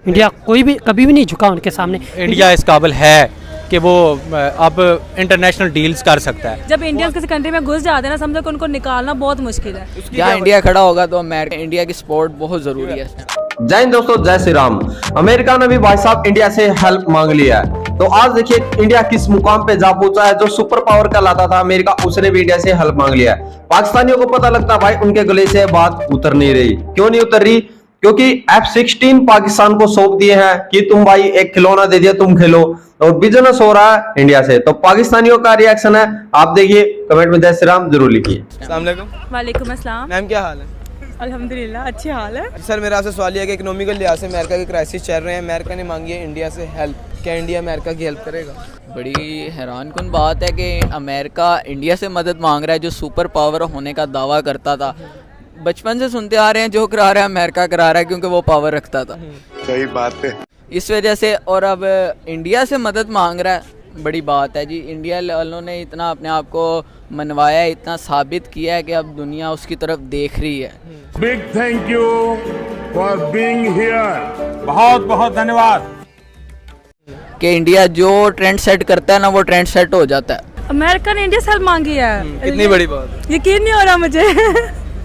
India कोई भी कभी भी नहीं झुका उनके सामने। इंडिया इस काबिल है कि वो अब इंटरनेशनल डील्स कर सकता है। जब इंडियंस किसी कंट्री में घुस जाते हैं ना, समझो कि उनको निकालना बहुत मुश्किल है। जहाँ इंडिया खड़ा होगा तो अमेरिका, इंडिया की सपोर्ट बहुत जरूरी है। जय हिंद दोस्तों, जय श्री राम। अमेरिका ने भी भाई साहब इंडिया से हेल्प मांग लिया है। तो आज देखिए इंडिया किस मुकाम पे जा पहुंचा है। जो सुपर पावर कहलाता था अमेरिका, उसने भी इंडिया से हेल्प मांग लिया है। पाकिस्तानियों को पता लगता भाई उनके गले से बात उतर नहीं रही। क्यों नहीं उतर रही? क्योंकि F-16 पाकिस्तान को सौंप दिए हैं कि तुम भाई एक खिलौना दे दिया, तुम खेलो, और बिजनेस हो रहा है इंडिया से। तो पाकिस्तानियों का रिएक्शन है, आप देखिए, कमेंट में जय श्री राम जरूर लिखिए। अस्सलाम वालेकुम। वालेकुम अस्सलाम। मैम क्या हाल है? अल्हम्दुलिल्लाह अच्छी हाल है। सर मेरा आपसे सवाल है कि इकोनॉमिकल लिहाज से अमेरिका की क्राइसिस चल रहे हैं, अमेरिका ने मांगी है इंडिया से हेल्प, क्या इंडिया अमेरिका की हेल्प करेगा? बड़ी हैरानकुन बात है कि अमेरिका इंडिया से मदद मांग रहा है, जो सुपर पावर होने का दावा करता था। बचपन से सुनते आ रहे हैं जो करा रहा है अमेरिका करा रहा है, क्योंकि वो पावर रखता था। सही बात है। इस वजह से, और अब इंडिया से मदद मांग रहा है, बड़ी बात है जी। इंडिया वालों ने इतना अपने आप को मनवाया है, इतना साबित किया है कि अब दुनिया उसकी तरफ देख रही है। Big thank you for being here. बहुत बहुत धन्यवाद। कि इंडिया जो ट्रेंड सेट करता है ना, वो ट्रेंड सेट हो जाता है। अमेरिका ने इंडिया से हेल्प मांगी है। कितनी बड़ी बात है। यकीन नहीं हो रहा मुझे।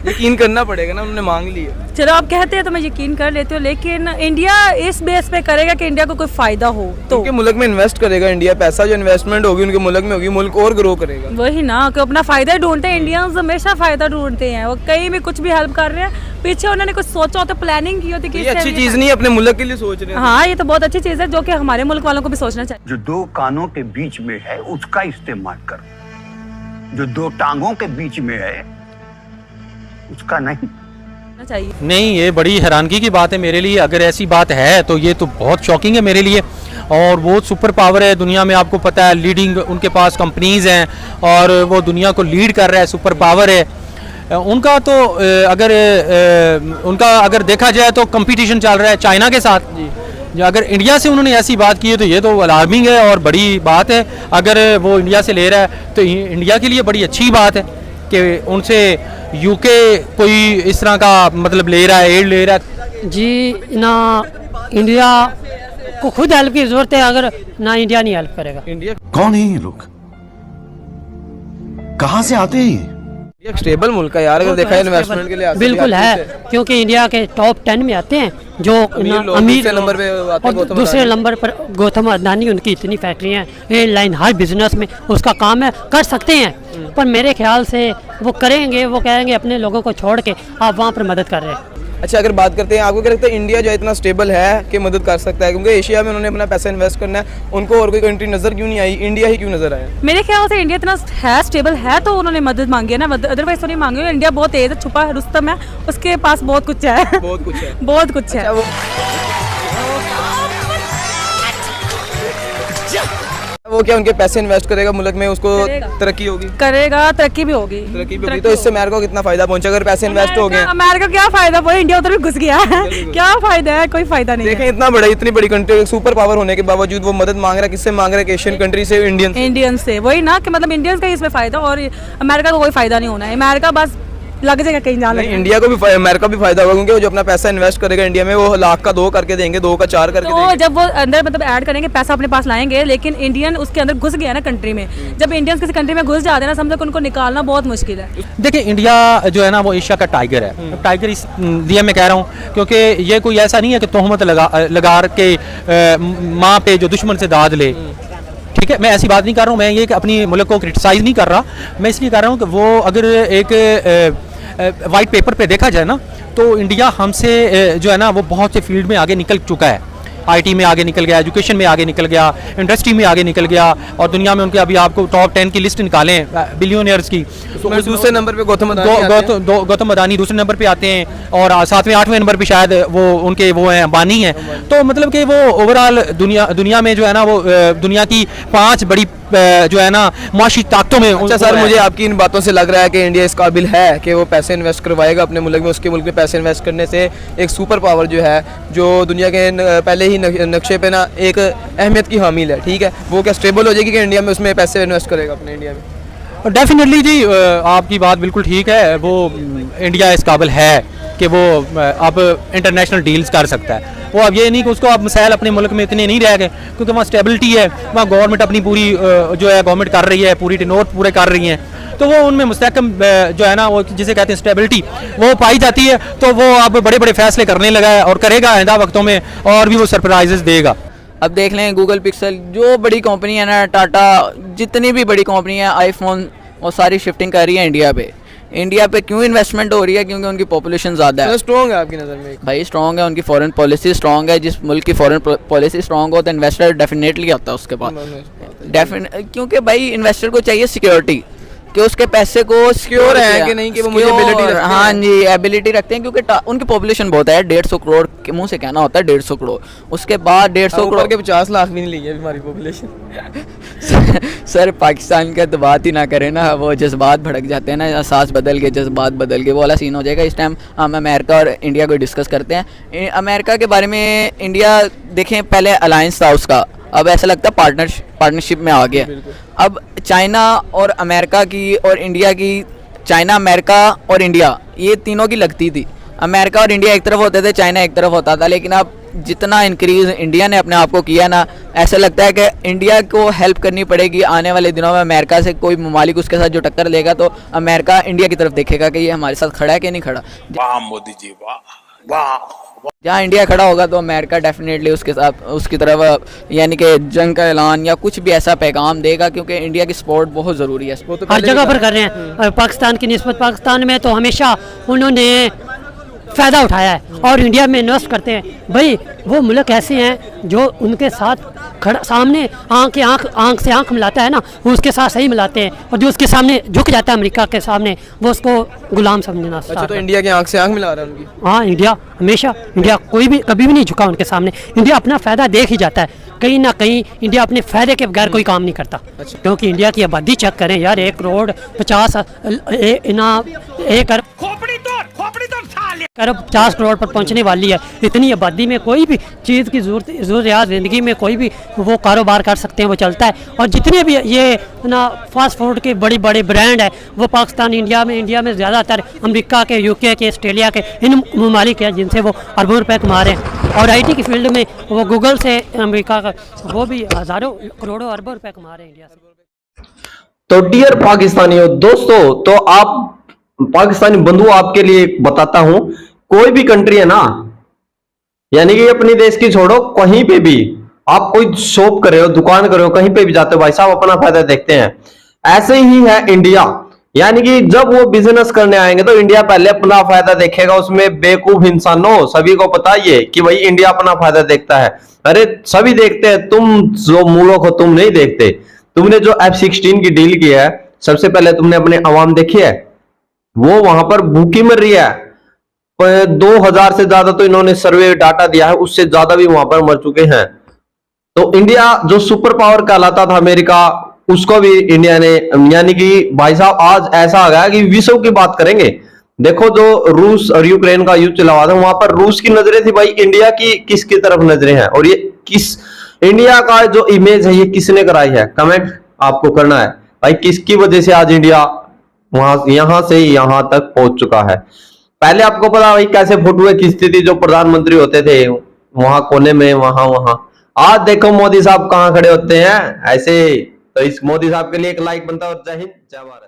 यकीन करना पड़ेगा ना, उन्होंने मांग ली है। चलो आप कहते हैं तो मैं यकीन कर लेती हूँ, लेकिन इंडिया इस बेस पे करेगा कि इंडिया को कोई फायदा हो तो। उनके मुल्क में इन्वेस्ट करेगा इंडिया, पैसा जो इन्वेस्टमेंट होगी उनके मुल्क में होगी, मुल्क और ग्रो करेगा। वही ना, कि अपना फायदा ढूंढते हैं। इंडियंस हमेशा फायदा ढूंढते हैं, वो कहीं भी कुछ भी हेल्प कर रहे हैं, पीछे उन्होंने कुछ सोचा होता, प्लानिंग की होती कि ये अच्छी चीज नहीं है, अपने मुल्क के लिए सोच रहे हैं। हाँ, ये तो बहुत अच्छी चीज है जो कि हमारे मुल्क वालों को भी सोचना चाहिए। जो दो कानों के बीच में है उसका इस्तेमाल करो, जो दो टांगों के बीच में है उसका नहीं चाहिए। नहीं, ये बड़ी हैरानगी की बात है मेरे लिए। अगर ऐसी बात है तो ये तो बहुत शॉकिंग है मेरे लिए। और वो सुपर पावर है दुनिया में, आपको पता है, लीडिंग उनके पास कंपनीज हैं और वो दुनिया को लीड कर रहा है, सुपर पावर है उनका। तो अगर देखा जाए तो कंपटीशन चल रहा है चाइना के साथ जी। अगर इंडिया से उन्होंने ऐसी बात की है तो ये तो अलार्मिंग है और बड़ी बात है। अगर वो इंडिया से ले रहा है तो इंडिया के लिए बड़ी अच्छी बात है कि उनसे यूके कोई इस तरह का मतलब ले रहा है, एड ले रहा है। जी ना, इंडिया को खुद हेल्प की जरूरत है, अगर ना इंडिया नहीं हेल्प करेगा। इंडिया कौन है ये लोग? कहाँ से आते हैं? एक स्टेबल मुल्क है यार, अगर देखा है इन्वेस्टमेंट के लिए बिल्कुल है, क्योंकि इंडिया के टॉप 10 में आते हैं जो अमीर नंबर पे आते हैं। दूसरे नंबर पर गौतम अडानी, उनकी इतनी फैक्ट्रियां हैं, एयरलाइन, हर बिजनेस में उसका काम है, कर सकते हैं। पर मेरे ख्याल से वो करेंगे, वो कहेंगे अपने लोगों को छोड़ के आप वहाँ पर मदद कर रहे हैं। अच्छा, अगर बात करते हैं, आपको क्या लगता है इंडिया जो इतना स्टेबल है कि मदद कर सकता है? क्योंकि एशिया में उन्होंने अपना पैसा इन्वेस्ट करना है, उनको और कोई कंट्री नजर क्यों नहीं आई, इंडिया ही क्यों नजर आया? मेरे ख्याल से इंडिया इतना है, स्टेबल है, तो उन्होंने मदद मांगी है ना, अदरवाइज तो नहीं मांगी। इंडिया बहुत तेज है, छुपा है, रुस्तम है, उसके पास बहुत कुछ है। बहुत कुछ है। बहुत कुछ है। वो क्या उनके पैसे इन्वेस्ट करेगा मुल्क में, उसको तरक्की होगी? करेगा, तरक्की भी होगी। तो इससे अमेरिका को कितना फायदा पहुंचा अगर पैसे इन्वेस्ट हो गए? अमेरिका क्या फायदा पहुंचा, इंडिया उधर भी घुस गया है। क्या फायदा है? कोई फायदा नहीं। देखें, इतनी बड़ी कंट्री, सुपर पावर होने के बावजूद वो मदद मांग रहा है। किससे मांग रहा है? एशियन कंट्री से, इंडियन से। वही ना, कि मतलब इंडियंस का इसमें फायदा और अमेरिका को कोई फायदा नहीं होना है। अमेरिका बस लग जाएगा कहीं जाने। इंडिया को भी, अमेरिका भी फायदा होगा, क्योंकि वो जो अपना पैसा इन्वेस्ट करेगा इंडिया में, वो लाख का 2 करके देंगे, 2 का 4 करके देंगे। जब वो अंदर मतलब ऐड करेंगे, पैसा अपने पास लाएंगे, लेकिन इंडियन उसके अंदर घुस गया ना कंट्री में। जब इंडियंस किसी कंट्री में घुस जाते हैं ना, समझो कि उनको निकालना बहुत मुश्किल है। देखिए, इंडिया जो है ना वो एशिया का टाइगर है। टाइगर इसलिए मैं कह रहा हूँ क्योंकि ये कोई ऐसा नहीं है कि तोहमत लगा के माँ पे जो दुश्मन से दाद ले। ठीक है, मैं ऐसी बात नहीं कर रहा हूँ, मैं ये कि अपनी मुल्क को क्रिटिसाइज़ नहीं कर रहा। मैं इसलिए कर रहा हूँ कि वो अगर एक वाइट पेपर पे देखा जाए ना, तो इंडिया हमसे जो है ना वो बहुत से फील्ड में आगे निकल चुका है। आईटी में आगे निकल गया, एजुकेशन में आगे निकल गया, इंडस्ट्री में आगे निकल गया, और दुनिया में उनके अभी आपको टॉप 10 की लिस्ट निकालें बिलियनियर्स की, तो दूसरे नंबर पे गौतम अडानी दूसरे नंबर पे आते हैं, और 7वें 8वें नंबर पे शायद वो उनके वो हैं अंबानी हैं। तो मतलब कि वो ओवरऑल दुनिया में जो है ना वो दुनिया की 5 बड़ी जो है ना माशी ताकतों में। अच्छा सर, मुझे आपकी इन बातों से लग रहा है कि इंडिया इस काबिल है कि वो पैसे इन्वेस्ट करवाएगा अपने मुल्क में। उसके मुल्क में पैसे इन्वेस्ट करने से एक सुपर पावर जो है, जो दुनिया के पहले ही नक्शे पे ना एक अहमियत की हामिल है, ठीक है, वो क्या स्टेबल हो जाएगी कि इंडिया में उसमें पैसे इन्वेस्ट करेगा अपने इंडिया में? डेफिनेटली जी, आपकी बात बिल्कुल ठीक है। वो इंडिया इस काबिल है कि वो अब इंटरनेशनल डील्स कर सकता है। वो अब ये नहीं कि उसको अब मसाइल अपने मुल्क में इतने नहीं रह गए, क्योंकि वहाँ स्टेबिलिटी है, वहाँ गवर्नमेंट अपनी पूरी जो है गवर्नमेंट कर रही है, पूरी टिनोर पूरे कर रही हैं, तो वो उनमें मुस्तहकम जो है ना वो जिसे कहते हैं स्टेबिलिटी वो पाई जाती है। तो वो अब बड़े बड़े फैसले करने लगा है और करेगा आइंदा वक्तों में, और भी वो सरप्राइजेस देगा। अब देख लें गूगल पिक्सल, जो बड़ी कंपनी है ना, टाटा, जितनी भी बड़ी कंपनी है, आईफोन, वो सारी शिफ्टिंग कर रही है इंडिया पे। इंडिया पे क्यों इन्वेस्टमेंट हो रही है? क्योंकि उनकी पॉपुलेशन ज़्यादा है। स्ट्रॉन्ग है आपकी नज़र में? भाई स्ट्रॉन्ग है, उनकी फॉरेन पॉलिसी स्ट्रॉन्ग है। जिस मुल्क की फॉरेन पॉलिसी स्ट्रॉन्ग हो तो इन्वेस्टर डेफिनेटली आता है उसके पास। क्योंकि भाई इन्वेस्टर को चाहिए सिक्योरिटी, कि उसके पैसे को सिक्योर है कि नहीं, कि वो मुझे एबिलिटी रखते हैं। हाँ जी, एबिलिटी रखते हैं, क्योंकि उनकी पॉपुलेशन बहुत है, 150 करोड़ के मुंह से कहना होता है 150 करोड़, उसके बाद 150 करोड़ के 50 लाख भी नहीं ली है हमारी पॉपुलेशन। सर पाकिस्तान का तो बात ही ना करें ना, वो जज्बात भड़क जाते हैं ना, एहसास बदल के जज्बात बदल के वो वाला सीन हो जाएगा। इस टाइम हम अमेरिका और इंडिया को डिस्कस करते हैं। अमेरिका के बारे में इंडिया देखें, पहले अलायंस था उसका, अब ऐसा लगता है पार्टनरशिप में आ गया। अब चाइना और अमेरिका की और इंडिया की, चाइना, अमेरिका और इंडिया, ये तीनों की लगती थी। अमेरिका और इंडिया एक तरफ होते थे, चाइना एक तरफ होता था। लेकिन अब जितना इंक्रीज इंडिया ने अपने आप को किया ना, ऐसा लगता है कि इंडिया को हेल्प करनी पड़ेगी आने वाले दिनों में। अमेरिका से कोई ममालिक उसके साथ जो टक्कर लेगा तो अमेरिका इंडिया की तरफ देखेगा कि ये हमारे साथ खड़ा है कि नहीं खड़ा। वाह मोदी जी, वाह वाह। जहाँ इंडिया खड़ा होगा तो अमेरिका डेफिनेटली उसके साथ, उसकी तरफ यानी कि जंग का ऐलान या कुछ भी ऐसा पैगाम देगा, क्योंकि इंडिया की सपोर्ट बहुत ज़रूरी है। हर जगह पर कर रहे हैं पाकिस्तान की निस्बत। पाकिस्तान में तो हमेशा उन्होंने फ़ायदा उठाया है और इंडिया में इन्वेस्ट करते हैं। भाई वो मुल्क ऐसे हैं जो उनके साथ खड़ा, सामने आंख से आंख मिलाता है ना, वो उसके साथ सही मिलाते हैं, और जो उसके सामने झुक जाता है अमेरिका के सामने, वो उसको गुलाम समझना। अच्छा, तो इंडिया के आंख से आंख मिला रहा है उनकी? हाँ, इंडिया हमेशा, इंडिया कभी भी नहीं झुका उनके सामने। इंडिया अपना फ़ायदा देख ही जाता है, कहीं ना कहीं इंडिया अपने फ़ायदे के बगैर कोई काम नहीं करता। अच्छा। क्योंकि इंडिया की आबादी चेक करें यार, 1 करोड़ 50 अरब 50 करोड़ पर पहुंचने वाली है। इतनी आबादी में कोई भी चीज़ की ज़रूरियात ज़िंदगी में कोई भी वो कारोबार कर सकते हैं, वो चलता है। और जितने भी ये ना फास्ट फूड के बड़ी बड़े ब्रांड है, वो पाकिस्तान, इंडिया में ज़्यादातर अमेरिका के, यूके के, ऑस्ट्रेलिया के इन ममालिक हैं जिनसे वो अरबों रुपए कमा रहे हैं। और IT की फील्ड में वो गूगल से अमेरिका का, वो भी हज़ारों करोड़ों अरबों रुपए कमा रहे हैं इंडिया से। तो डियर पाकिस्तानियों, दोस्तों, तो आप पाकिस्तानी बंधु आपके लिए बताता हूं, कोई भी कंट्री है ना, यानी कि अपनी देश की छोड़ो, कहीं पे भी आप कोई शॉप कर रहे हो, दुकान कर रहे हो, कहीं पे भी जाते हो, भाई साहब अपना फायदा देखते हैं। ऐसे ही है इंडिया, यानी कि जब वो बिजनेस करने आएंगे तो इंडिया पहले अपना फायदा देखेगा। उसमें बेवकूफ इंसानों, सभी को पता ये कि भाई इंडिया अपना फायदा देखता है। अरे सभी देखते हैं, तुम जो मूलों को तुम नहीं देखते। तुमने जो F-16 की डील की है, सबसे पहले तुमने अपने अवाम देखी है, वो वहां पर भूखी मर रही है। 2000 से ज्यादा तो इन्होंने सर्वे डाटा दिया है, उससे ज्यादा भी वहां पर मर चुके हैं। तो इंडिया जो सुपर पावर कहलाता था अमेरिका, उसको भी इंडिया ने, यानी कि भाई साहब आज ऐसा आ गया कि विश्व की बात करेंगे। देखो जो रूस और यूक्रेन का युद्ध चला हुआ था, वहां पर रूस की नजरें थी, भाई इंडिया की किसकी तरफ नजरें हैं, और ये किस इंडिया का जो इमेज है ये किसने कराई है, कमेंट आपको करना है भाई। किसकी वजह से आज इंडिया यहां से यहां तक पहुंच चुका है। पहले आपको पता भाई कैसे फोटो खींचती थी जो प्रधानमंत्री होते थे, वहां कोने में, वहां। आज देखो मोदी साहब कहां खड़े होते हैं ऐसे। तो इस मोदी साहब के लिए एक लाइक बनता है। और जय हिंद, जय भारत।